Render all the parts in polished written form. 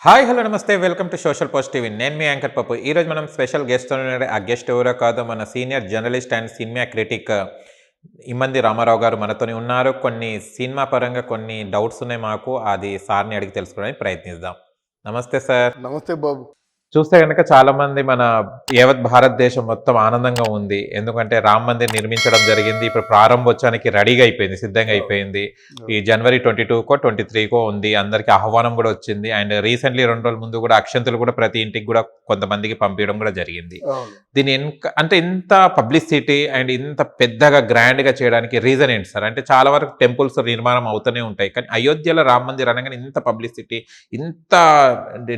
Hi hello నమస్తే welcome to social post TV నేను మీ anchor పప్పు ఈరోజు మనం స్పెషల్ గెస్ట్ ఉన్నాడు ఆ గెస్ట్ ఎవరో కాదు మన senior journalist and cinema critic Immandi Ramarao గారు మనతోని ఉన్నారు కొన్ని సినిమా పరంగా కొన్ని డౌట్స్ ఉన్నాయి మాకు అది సార్ని అడిగి తెలుసుకోవడానికి ప్రయత్నిద్దాం నమస్తే సార్ నమస్తే బాబు. చూస్తే కనుక చాలా మంది మన యావత్ భారతదేశం మొత్తం ఆనందంగా ఉంది ఎందుకంటే రామ్ మందిర్ నిర్మించడం జరిగింది ఇప్పుడు ప్రారంభోత్సవానికి రెడీగా అయిపోయింది సిద్ధంగా అయిపోయింది ఈ జనవరి 22కో 23కో ఉంది అందరికి ఆహ్వానం కూడా వచ్చింది అండ్ రీసెంట్లీ 2 రోజుల ముందు కూడా అక్షంతలు కూడా ప్రతి ఇంటికి కూడా కొంతమందికి పంపించడం కూడా జరిగింది దీని అంటే ఇంత పబ్లిసిటీ అండ్ ఇంత పెద్దగా గ్రాండ్ గా చేయడానికి రీజన్ ఏంటి సార్ అంటే చాలా వరకు టెంపుల్స్ నిర్మాణం అవుతూనే ఉంటాయి కానీ అయోధ్యలో రామ్ మందిర్ అనగానే ఇంత పబ్లిసిటీ ఇంత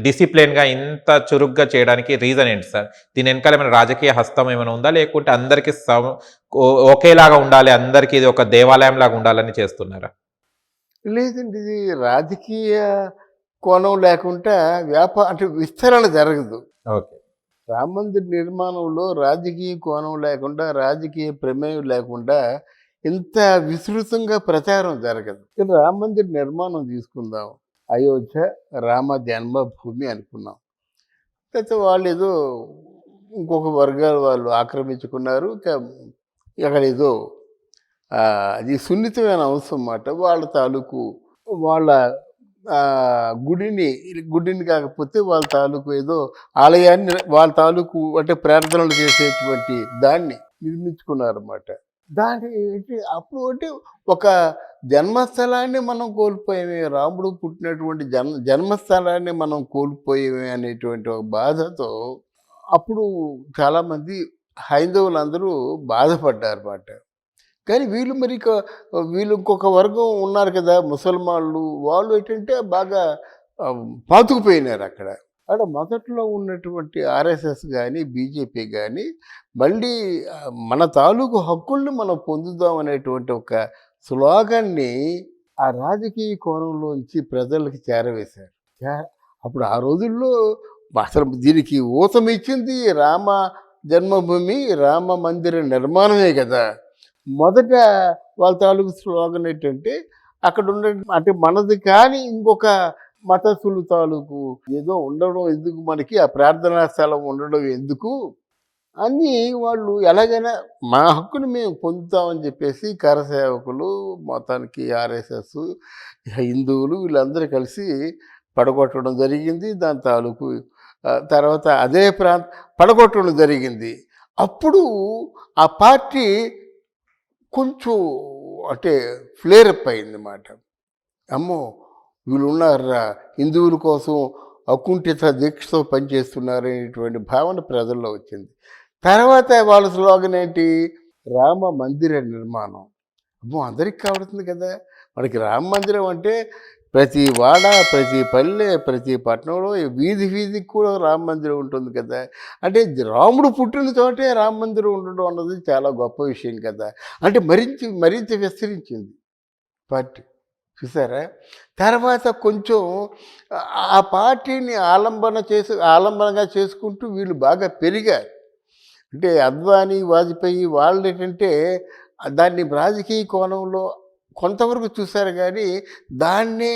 డిసిప్లిన్ గా ఇంత చురుగ్గా చేయడానికి రీజన్ ఏంటి సార్ దీని వెనకాల ఏమైనా రాజకీయ హస్తం ఏమైనా ఉందా లేకుంటే అందరికి ఒకేలాగా ఉండాలి అందరికి ఇది ఒక దేవాలయం లాగా ఉండాలని చేస్తున్నారా? లేదండి, ఇది రాజకీయ కోణం లేకుండా అంటే విస్తరణ జరగదు. ఓకే, రామ మందిర్ నిర్మాణంలో రాజకీయ కోణం లేకుండా రాజకీయ ప్రమేయం లేకుండా ఇంత విస్తృతంగా ప్రచారం జరగదు. రామ మందిర్ నిర్మాణం తీసుకుందాం, అయోధ్య రామ జన్మభూమి అనుకున్నాం. అయితే వాళ్ళు ఏదో ఇంకొక వర్గాల వాళ్ళు ఆక్రమించుకున్నారు. అక్కడ ఏదో అది సున్నితమైన అంశం అన్నమాట. వాళ్ళ తాలూకు వాళ్ళ గుడిని కాకపోతే వాళ్ళ తాలూకు ఏదో ఆలయాన్ని వాళ్ళ తాలూకు అంటే ప్రార్థనలు చేసేటువంటి దాన్ని నిర్మించుకున్నారన్నమాట. దాని అప్పుడు అంటే ఒక జన్మస్థలాన్ని మనం కోల్పోయామే, రాముడు పుట్టినటువంటి జన్మస్థలాన్ని మనం కోల్పోయామే అనేటువంటి ఒక బాధతో అప్పుడు చాలామంది హైందవులందరూ బాధపడ్డారు అన్నమాట. కానీ వీళ్ళు వీళ్ళు ఇంకొక వర్గం ఉన్నారు కదా ముసల్మాన్లు, వాళ్ళు ఏంటంటే బాగా పాతుకుపోయినారు అక్కడ. మొదట్లో ఉన్నటువంటి ఆర్ఎస్ఎస్ కానీ బీజేపీ కానీ మళ్ళీ మన తాలూకు హక్కుల్ని మనం పొందుదాం అనేటువంటి ఒక స్లోగన్ని ఆ రాజకీయ కోణంలోంచి ప్రజలకు చేరవేశారు. అప్పుడు ఆ రోజుల్లో అసలు దీనికి ఊతం ఇచ్చింది రామ జన్మభూమి రామ మందిర నిర్మాణమే కదా. మొదట వాళ్ళ తాలూకు స్లోగన్ ఏంటంటే అక్కడ ఉండే అంటే మనది కానీ ఇంకొక మతస్థులు తాలూకు ఏదో ఉండడం ఎందుకు, మనకి ఆ ప్రార్థనా స్థలం ఉండడం ఎందుకు అని వాళ్ళు ఎలాగైనా మా హక్కుని మేము పొందుతామని చెప్పేసి కరసేవకులు మొత్తానికి ఆర్ఎస్ఎస్ హిందువులు వీళ్ళందరూ కలిసి పడగొట్టడం జరిగింది. దాని తాలూకు తర్వాత అదే పడగొట్టడం జరిగింది. అప్పుడు ఆ పార్టీ కొంచెం అంటే ఫ్లేరప్ అయిందన్నమాట. అమ్మో వీళ్ళు ఉన్నారా, హిందువుల కోసం అకుంఠిత దీక్షతో పనిచేస్తున్నారనేటువంటి భావన ప్రజల్లో వచ్చింది. తర్వాత వాళ్ళ స్లోగన్ ఏంటి, రామ మందిర నిర్మాణం. అమ్మో అందరికి కావడుతుంది కదా, మనకి రామ మందిరం అంటే ప్రతి వాడ ప్రతి పల్లె ప్రతి పట్టణంలో వీధి వీధికి కూడా రామ మందిరం ఉంటుంది కదా. అంటే రాముడు పుట్టిన చోటే రామ మందిరం ఉండడం అన్నది చాలా గొప్ప విషయం కదా. అంటే మరింత విస్తరించింది పార్టీ, చూసారా. తర్వాత కొంచెం ఆ పార్టీని ఆలంబనగా చేసుకుంటూ వీళ్ళు బాగా పెరిగారు. అంటే అద్వానీ వాజ్పేయి వాళ్ళు ఏంటంటే దాన్ని రాజకీయ కోణంలో కొంతవరకు చూశారు కానీ దాన్నే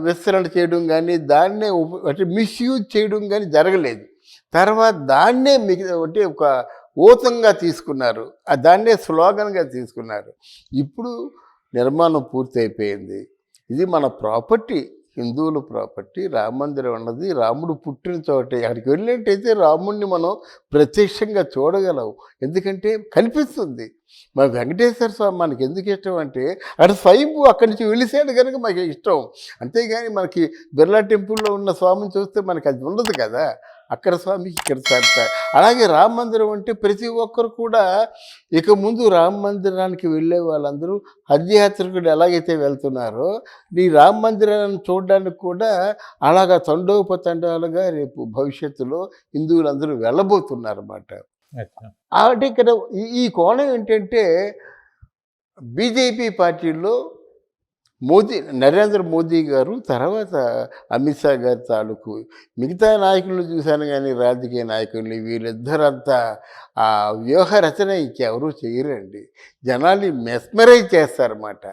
విస్తరణ చేయడం కానీ దాన్నే అంటే మిస్యూజ్ చేయడం కానీ జరగలేదు. తర్వాత దాన్నే అంటే ఒక ఊతంగా తీసుకున్నారు, దాన్నే స్లోగన్గా తీసుకున్నారు. ఇప్పుడు నిర్మాణం పూర్తయిపోయింది. ఇది మన ప్రాపర్టీ, హిందువుల ప్రాపర్టీ. రామ మందిరం అన్నది రాముడు పుట్టిన చోటే. అక్కడికి వెళ్ళినట్టయితే రాముడిని మనం ప్రత్యక్షంగా చూడగలం, ఎందుకంటే కనిపిస్తుంది. మన వెంకటేశ్వర స్వామి మనకి ఎందుకు ఇష్టం అంటే అక్కడ స్వయంభూ అక్కడి నుంచి వెలిసాడు కనుక మనకి ఇష్టం. అంతేగాని మనకి బిర్లా టెంపుల్లో ఉన్న స్వామిని చూస్తే మనకి అది ఉండదు కదా. అక్కడ స్వామి ఇక్కడ స్వామి. అలాగే రామ మందిరం అంటే ప్రతి ఒక్కరు కూడా ఇక ముందు రామ మందిరానికి వెళ్ళే వాళ్ళందరూ హజ్యాత్రికుడు ఎలాగైతే వెళ్తున్నారో ఈ రామ మందిరాన్ని చూడడానికి కూడా అలాగా తండోపతండాలుగా రేపు భవిష్యత్తులో హిందువులందరూ వెళ్ళబోతున్నారు అన్నమాట. అంటే ఇక్కడ ఈ కోణం ఏంటంటే బీజేపీ పార్టీలో నరేంద్ర మోదీ గారు, తర్వాత అమిత్ షా గారి తాలూకు మిగతా నాయకులను చూశాను కానీ రాజకీయ నాయకుల్ని వీళ్ళిద్దరంతా ఆ వ్యూహ రచన ఇంకెవరూ చేయరండి. జనాల్ని మెస్మరైజ్ చేస్తారన్నమాట.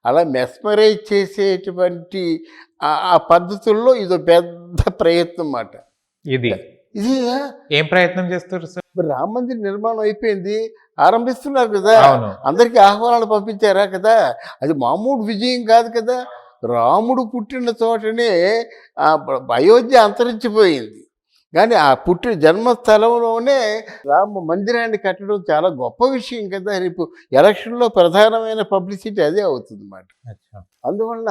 అలా మెస్మరైజ్ చేసేటువంటి ఆ పద్ధతుల్లో ఇదో పెద్ద ప్రయత్నం అన్నమాట. ఇది ఇది ఏం ప్రయత్నం చేస్తారు సార్? మరి రామ మందిర్ నిర్మాణం అయిపోయింది, ఆరంభిస్తున్నారు కదా, అవును. అందరికీ ఆహ్వానాలు పంపించారా కదా, అది మామూలు విజయం కాదు కదా. రాముడు పుట్టిన చోటనే అయోధ్య అంతరించిపోయింది, కానీ ఆ పుట్టిన జన్మస్థలంలోనే రామ మందిరాన్ని కట్టడం చాలా గొప్ప విషయం కదా. రేపు ఎలక్షన్లో ప్రధానమైన పబ్లిసిటీ అదే అవుతుంది అన్నమాట. అందువల్ల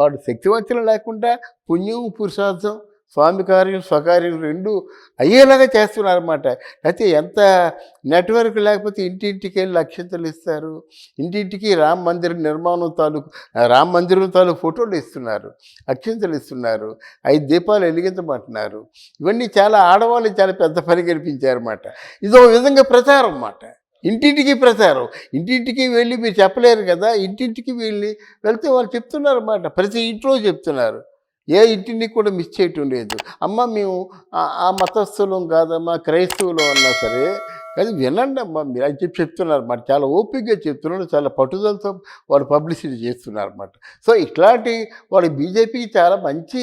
వాడు శక్తివంతులు లేకుండా పుణ్యం పురుషార్థం స్వామి కార్యం స్వకార్యం రెండు అయ్యేలాగా చేస్తున్నారన్నమాట. అయితే ఎంత నెట్వర్క్ లేకపోతే ఇంటింటికి వెళ్ళి అక్షంతలు ఇస్తారు, ఇంటింటికి రామ మందిరం నిర్మాణం తాలూకు రామ మందిరం తాలూకు ఫోటోలు ఇస్తున్నారు, అక్షంతలు ఇస్తున్నారు, 5 దీపాలు వెలిగించమంటున్నారు. ఇవన్నీ చాలా ఆడవాళ్ళు చాలా పెద్ద పని కనిపించారన్నమాట. ఇదో విధంగా ప్రచారం అన్నమాట. ఇంటింటికి ప్రచారం, ఇంటింటికి వెళ్ళి మీరు చెప్పలేరు కదా, ఇంటింటికి వెళ్తే వాళ్ళు చెప్తున్నారు అన్నమాట. ప్రతి ఇంట్లో చెప్తున్నారు, ఏ ఇంటిని కూడా మిస్ చేయటం లేదు. అమ్మ మేము ఆ మతస్థులం కాదమ్మా, క్రైస్తవులు అన్నా సరే, కానీ వినండి అమ్మా మీరు అని చెప్తున్నారు అన్నమాట. చాలా ఓపికగా చెప్తున్నారు, చాలా పట్టుదలతో వాళ్ళు పబ్లిసిటీ చేస్తున్నారు అన్నమాట. సో ఇట్లాంటి వాళ్ళు బీజేపీకి చాలా మంచి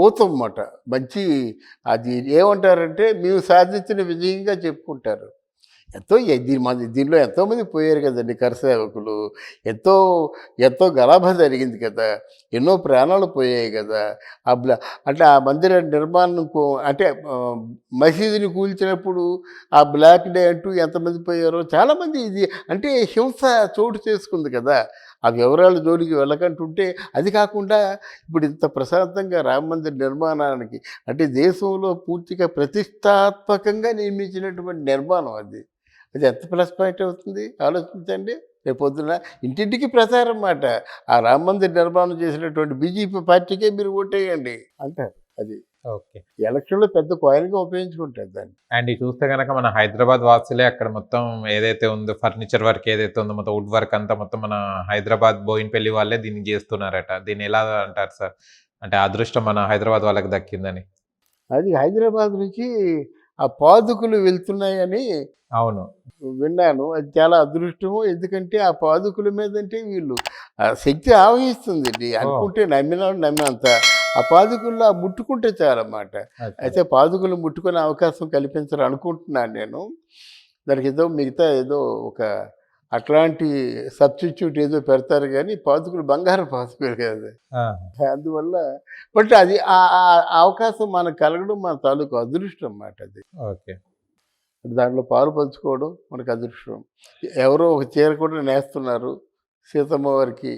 ఊతం అన్నమాట. మంచి అది ఏమంటారంటే మేము సాధించిన విజయంగా చెప్పుకుంటారు. దీనిలో ఎంతోమంది పోయారు కదండి కరసేవకులు, ఎంతో ఎంతో గలాభ జరిగింది కదా, ఎన్నో ప్రాణాలు పోయాయి కదా. అంటే ఆ మందిర నిర్మాణం అంటే మసీదుని కూల్చినప్పుడు ఆ బ్లాక్ డే అంటూ ఎంతమంది పోయారో చాలామంది. ఇది అంటే హింస చోటు చేసుకుంది కదా. ఆ వివరాల జోలికి వెళ్ళకంటుంటే, అది కాకుండా ఇప్పుడు ఇంత ప్రశాంతంగా రామ మందిర నిర్మాణానికి అంటే దేశంలో పూర్తిగా ప్రతిష్టాత్మకంగా నిర్మించినటువంటి నిర్మాణం అది ఎంత ప్లస్ పాయింట్ అవుతుంది ఆలోచించండి. రేపు పొద్దున ఇంటింటికి ప్రచారం అన్నమాట. ఆ రామ మందిర్ నిర్మాణం చేసినటువంటి బీజేపీ పార్టీకే మీరు ఓటేయండి అంటారు. అది ఓకే. ఎలక్షన్లో పెద్ద కాయిన్గా ఉపయోగించుకుంటారు దాన్ని. అండ్ ఇది చూస్తే కనుక మన హైదరాబాద్ వాసులే అక్కడ మొత్తం ఏదైతే ఉందో ఫర్నిచర్ వర్క్ ఏదైతే ఉందో మొత్తం వుడ్ వర్క్ అంతా మొత్తం మన హైదరాబాద్ బోయిన్పల్లి వాళ్ళే దీన్ని చేస్తున్నారట. దీన్ని ఎలా అంటారు సార్? అంటే అదృష్టం మన హైదరాబాద్ వాళ్ళకి దక్కిందని. అది హైదరాబాద్ నుంచి ఆ పాదుకులు వెళ్తున్నాయని అవును, విన్నాను. అది చాలా అదృష్టము, ఎందుకంటే ఆ పాదుకుల మీదంటే వీళ్ళు ఆ శక్తి ఆవహిస్తుంది అనుకుంటే నమ్మినంత ఆ పాదుకుల్లో ముట్టుకుంటే చాలన్నమాట. అయితే పాదుకులు ముట్టుకునే అవకాశం కల్పించాలని అనుకుంటున్నాను నేను. దానికి ఏదో మిగతా ఏదో ఒక అట్లాంటి సబ్స్టిట్యూట్ ఏదో పెడతారు, కానీ పాదుకులు బంగారం పాదుకులు కదా. అందువల్ల బట్ అది ఆ అవకాశం మనకు కలగడం మన తాలూకు అదృష్టం అన్నమాట. అది ఓకే. దాంట్లో పాలు పంచుకోవడం మనకు అదృష్టం. ఎవరో ఒక చీర కూడా నేస్తున్నారు సీతమ్మ వారికి.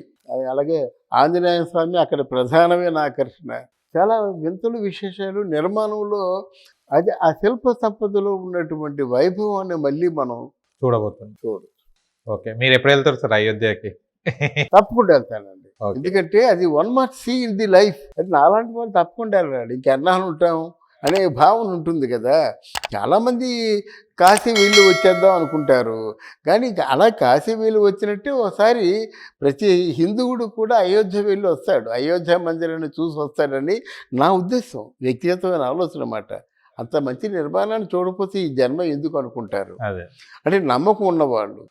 అలాగే ఆంజనేయ స్వామి అక్కడ ప్రధానమైన ఆకర్షణ. చాలా వింతలు విశేషాలు నిర్మాణంలో అది ఆ శిల్ప సంపదలో ఉన్నటువంటి వైభవాన్ని మళ్ళీ మనం చూడవచ్చు. ఓకే. మీరు ఎప్పుడు వెళ్తారు సార్ అయోధ్యకి? తప్పకుండా వెళ్తానండి. ఎందుకంటే అది one must see in the life. అది నాలాంటి వాళ్ళు తప్పకుండా వెళ్ళాలి. ఇంకెన్నాళ్ళు ఉంటాం అనే భావన ఉంటుంది కదా. చాలామంది కాశీ వీళ్ళు వచ్చేద్దాం అనుకుంటారు, కానీ అలా కాశీ వీళ్ళు వచ్చినట్టే ఒకసారి ప్రతి హిందువుడు కూడా అయోధ్య వెళ్ళి వస్తాడు, అయోధ్య మందిరాన్ని చూసి వస్తాడని నా ఉద్దేశం, వ్యక్తిగతమైన ఆలోచన అన్నమాట. అంత మంచి నిర్మాణాన్ని చూడకపోతే ఈ జన్మ ఎందుకు అనుకుంటారు. అంటే నమ్మకం ఉన్నవాళ్ళు.